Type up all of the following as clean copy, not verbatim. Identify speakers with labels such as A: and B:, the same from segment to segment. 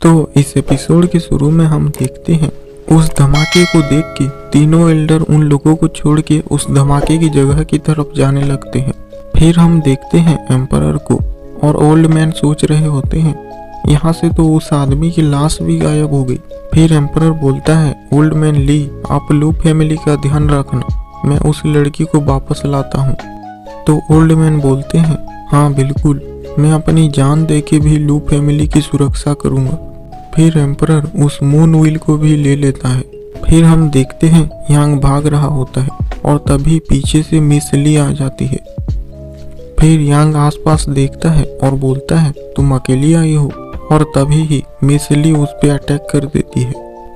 A: तो इस एपिसोड के शुरू में हम देखते हैं उस धमाके को देख के तीनों एल्डर उन लोगों को छोड़ के उस धमाके की जगह की तरफ जाने लगते हैं। फिर हम देखते हैं एम्परर को और ओल्ड मैन सोच रहे होते हैं यहाँ से तो उस आदमी की लाश भी गायब हो गई। फिर एम्परर बोलता है ओल्ड मैन ली, आप लू फैमिली का ध्यान रखना, मैं उस लड़की को वापस लाता हूँ। तो ओल्ड मैन बोलते हैं हाँ बिल्कुल, मैं अपनी जान दे के भी लू फैमिली की सुरक्षा करूँगा। फिर एम्परर उस मून व्हील को भी ले लेता है। फिर हम देखते हैं यांग भाग रहा होता है और तभी पीछे से मिस ली आ जाती है। फिर यांग आसपास देखता है और बोलता है तुम अकेली आई हो, और तभी ही मिस ली उस पे अटैक कर देती है।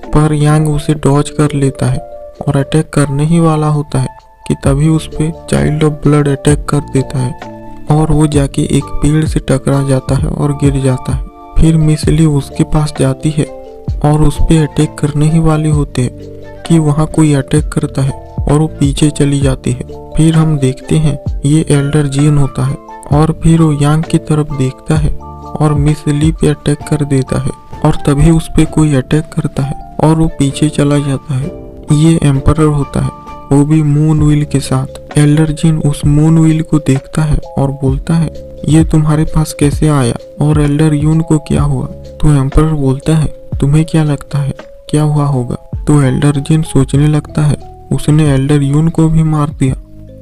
A: पर यांग उसे डॉज कर लेता है और अटैक करने ही वाला होता है कि तभी उस पे चाइल्ड ऑफ ब्लड अटैक कर देता है और वो जाके एक पेड़ से टकरा जाता है और गिर जाता है। फिर मिस ली उसके पास जाती है और उस पे अटैक करने ही वाली होते हैं कि वहाँ कोई अटैक करता है और वो पीछे चली जाती है। फिर हम देखते हैं ये एल्डर जीन होता है और फिर वो यांग की तरफ देखता है और मिस ली पे अटैक कर देता है और तभी उस पे कोई अटैक करता है और वो पीछे चला जाता है। ये एम्परर होता है, वो भी मून व्हील के साथ। एल्डर जीन उस मून व्हील को देखता है और बोलता है ये तुम्हारे पास कैसे आया और एल्डर यून को क्या हुआ। तो एम्परर बोलता है तुम्हें क्या लगता है क्या हुआ होगा। तो एल्डर जीन सोचने लगता है उसने एल्डर यून को भी मार दिया,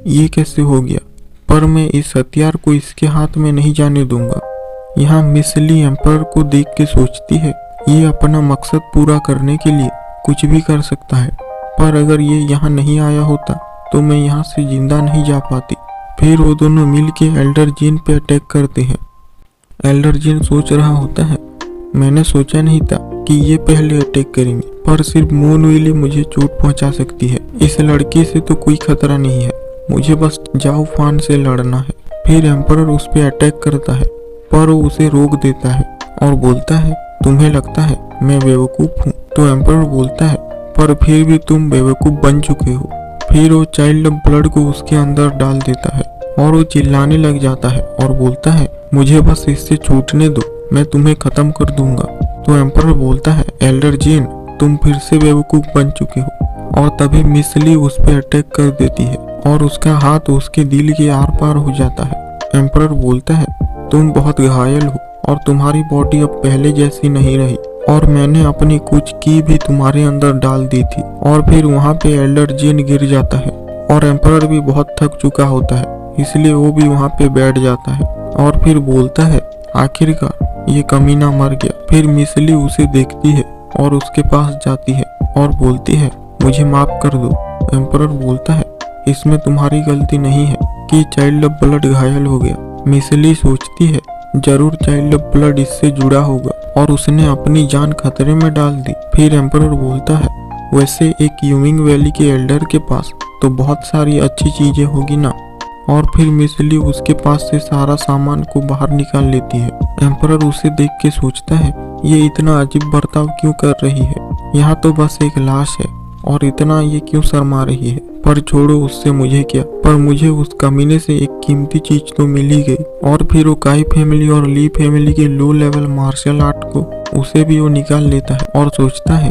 A: ये कैसे हो गया, पर मैं इस हथियार को इसके हाथ में नहीं जाने दूंगा। यहाँ मिस ली एम्परर को देख के सोचती है ये अपना मकसद पूरा करने के लिए कुछ भी कर सकता है, पर अगर ये यहाँ नहीं आया होता तो मैं यहाँ से जिंदा नहीं जा पाती। फिर वो दोनों मिल के एल्डर जीन पे अटैक करते हैं। एल्डर जीन सोच रहा होता है मैंने सोचा नहीं था कि ये पहले अटैक करेंगे, पर सिर्फ मून व्हील मुझे चोट पहुंचा सकती है। इस लड़के से तो कोई खतरा नहीं है, मुझे बस जाओ फान से लड़ना है। फिर एम्परर उस पे अटैक करता है पर वो उसे रोक देता है और बोलता है तुम्हें लगता है मैं बेवकूफ हूँ। तो एम्परर बोलता है पर फिर भी तुम बेवकूफ बन चुके हो। फिर वो चाइल्ड ऑफ ब्लड को उसके अंदर डाल देता है और वो चिल्लाने लग जाता है और बोलता है मुझे बस इससे छूटने दो, मैं तुम्हें खत्म कर दूंगा। तो एम्परर बोलता है एल्डर जीन तुम फिर से बेवकूफ बन चुके हो, और तभी मिस ली उस पर अटैक कर देती है और उसका हाथ उसके दिल के आर पार हो जाता है। एम्परर बोलता है तुम बहुत घायल हो और तुम्हारी बॉडी अब पहले जैसी नहीं रही, और मैंने अपनी कुछ की भी तुम्हारे अंदर डाल दी थी। और फिर वहाँ पे एल्डर जीन गिर जाता है और एम्परर भी बहुत थक चुका होता है, इसलिए वो भी वहाँ पे बैठ जाता है और फिर बोलता है आखिरकार ये कमीना मर गया। फिर मिस ली उसे देखती है और उसके पास जाती है और बोलती है मुझे माफ कर दो। एम्परर बोलता है इसमें तुम्हारी गलती नहीं है कि चाइल्ड ऑफ ब्लड घायल हो गया। मिस ली सोचती है जरूर चाइल्ड ऑफ ब्लड इससे जुड़ा होगा और उसने अपनी जान खतरे में डाल दी। फिर एम्परर बोलता है वैसे एक यूमिंग वैली के एल्डर के पास तो बहुत सारी अच्छी चीजें होगी ना। और फिर मिस ली उसके पास से सारा सामान को बाहर निकाल लेती है। एम्परर उसे देख के सोचता है ये इतना अजीब बर्ताव क्यों कर रही है, यहाँ तो बस एक लाश है और इतना ये क्यों शर्मा रही है। पर छोड़ो उससे मुझे क्या, पर मुझे उस कमीने से एक कीमती चीज तो मिल ही गई। और फिर वो काई फैमिली और ली फैमिली के लो लेवल मार्शल आर्ट को उसे भी वो निकाल लेता है और सोचता है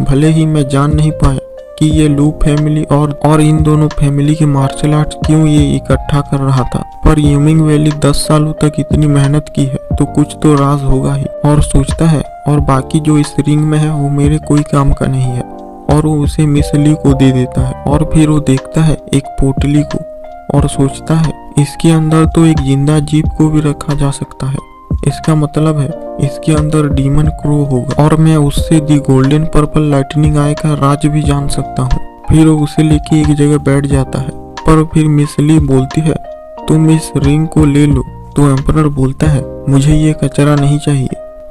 A: भले ही मैं जान नहीं पाया कि ये लू फैमिली और इन दोनों फैमिली के मार्शल आर्ट क्यों ये इकट्ठा कर रहा था, पर यूमिंग वैली 10 सालों तक इतनी मेहनत की है तो कुछ तो राज होगा ही। और सोचता है और बाकी जो इस रिंग में है वो मेरे कोई काम का नहीं है, और वो उसे मिस ली को दे देता है। और फिर वो देखता है एक पोटली को और सोचता है इसके अंदर तो एक जिंदा जीव को भी रखा जा सकता है, इसका मतलब है इसके अंदर डीमन क्रो होगा और मैं उससे दी गोल्डन पर्पल लाइटनिंग आई का राज भी जान सकता हूँ। फिर वो उसे लेके एक जगह बैठ जाता है, पर फिर मिस ली बोलती है तुम इस रिंग को ले लो। तो एम्परर बोलता है मुझे ये कचरा नहीं चाहिए।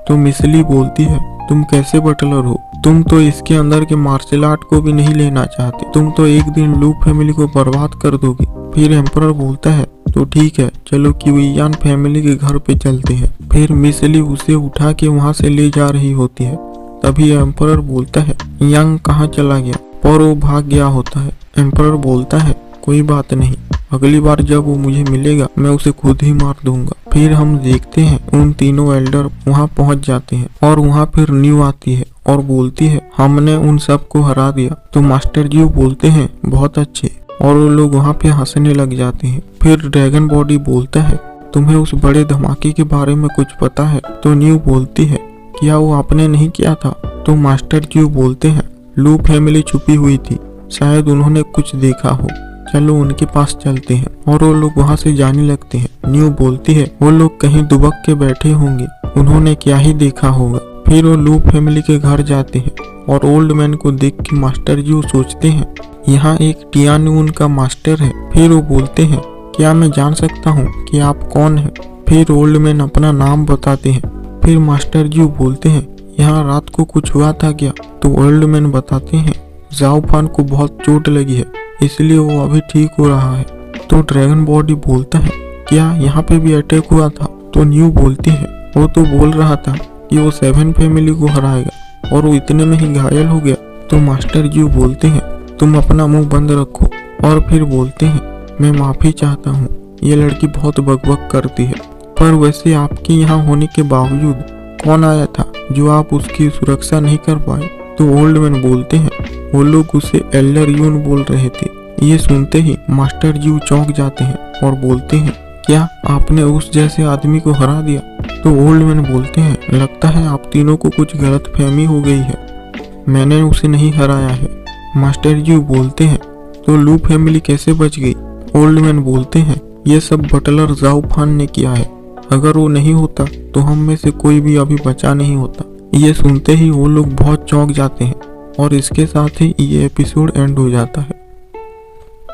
A: तो मिस ली बोलती है तुम कैसे बटलर हो, तुम तो इसके अंदर के मार्शल आर्ट को भी नहीं लेना चाहते, तुम तो एक दिन लू फैमिली को बर्बाद कर दोगे। फिर एम्परर बोलता है तो ठीक है चलो क्यूयान फैमिली के घर पे चलते हैं। फिर मिस ली उसे उठा के वहाँ से ले जा रही होती है। तभी एम्परर बोलता है यांग कहाँ चला गया, पर वो भाग गया होता है। एम्परर बोलता है कोई बात नहीं, अगली बार जब वो मुझे मिलेगा मैं उसे खुद ही मार दूंगा। फिर हम देखते हैं उन तीनों एल्डर वहाँ पहुँच जाते हैं और वहाँ फिर न्यू आती है और बोलती है हमने उन सब को हरा दिया। तो मास्टर जी बोलते हैं बहुत अच्छे, और वो लोग वहाँ पे हंसने लग जाते हैं। फिर ड्रैगन बॉडी बोलता है तुम्हें उस बड़े धमाके के बारे में कुछ पता है? तो न्यू बोलती है क्या वो आपने नहीं किया था? तो मास्टर जी बोलते हैं लू फैमिली छुपी हुई थी, शायद उन्होंने कुछ देखा हो, चलो उनके पास चलते हैं। और वो लोग वहाँ से जाने लगते हैं। न्यू बोलती है वो लोग कहीं दुबक के बैठे होंगे, उन्होंने क्या ही देखा होगा। फिर वो लू फैमिली के घर जाते हैं और ओल्ड मैन को देख के मास्टर जी सोचते हैं यहाँ एक टियानून का मास्टर है। फिर वो बोलते हैं क्या मैं जान सकता हूँ कि आप कौन हैं? फिर ओल्ड मैन अपना नाम बताते हैं। फिर मास्टर जी बोलते हैं यहाँ रात को कुछ हुआ था क्या? तो ओल्ड मैन बताते हैं जाओ फान को बहुत चोट लगी है, इसलिए वो अभी ठीक हो रहा है। तो ड्रैगन बॉडी बोलता है क्या यहाँ पे भी अटैक हुआ था? तो न्यू बोलती है वो तो बोल रहा था कि वो 7 फैमिली को हराएगा और वो इतने में ही घायल हो गया। तो मास्टर जी बोलते हैं तुम अपना मुंह बंद रखो, और फिर बोलते हैं मैं माफी चाहता हूँ, ये लड़की बहुत बकबक करती है। पर वैसे आपके यहाँ होने के बावजूद कौन आया था जो आप उसकी सुरक्षा नहीं कर पाए? तो ओल्ड मैन बोलते हैं वो लोग उसे एल्डर यून बोल रहे थे। ये सुनते ही मास्टर जी चौंक जाते हैं और बोलते हैं क्या आपने उस जैसे आदमी को हरा दिया? तो ओल्ड मैन बोलते हैं लगता है आप तीनों को कुछ गलतफहमी हो गई है, मैंने उसे नहीं हराया है। मास्टर जी बोलते हैं तो लू फैमिली कैसे बच गई? ओल्ड मैन बोलते हैं ये सब बटलर जाओ फान ने किया है, अगर वो नहीं होता तो हम में से कोई भी अभी बचा नहीं होता। ये सुनते ही वो लोग बहुत चौंक जाते हैं और इसके साथ ही ये एपिसोड एंड हो जाता है।